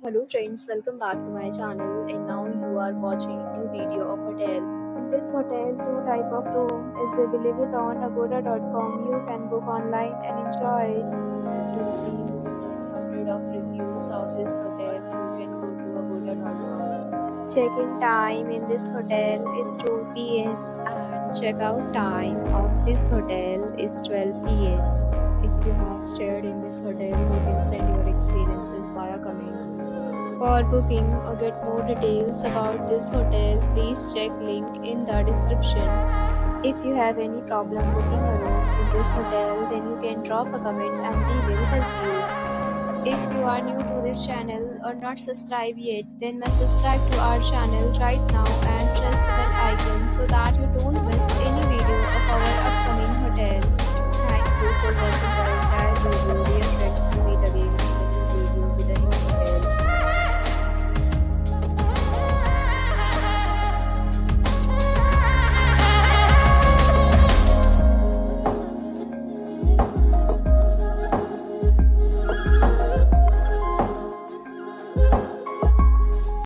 Hello friends, welcome back to my channel and now you are watching new video of hotel. In this hotel, two type of room is available on agoda.com. You can book online and enjoy it. To see more than 100 of reviews of this hotel, you can go to agoda.com. Check-in time in this hotel is 2 p.m. And check-out time of this hotel is 12 p.m. If you have stayed in this hotel, you can send your experiences via comments. For booking or get more details about this hotel, please check link in the description. If you have any problem booking a room in this hotel, then you can drop a comment and we will help you. If you are new to this channel or not subscribed yet, then must subscribe to our channel right now and press the bell icon so that you don't miss any video of our upcoming hotel. Thank you for watching the entire video. Dear friends, we meet again.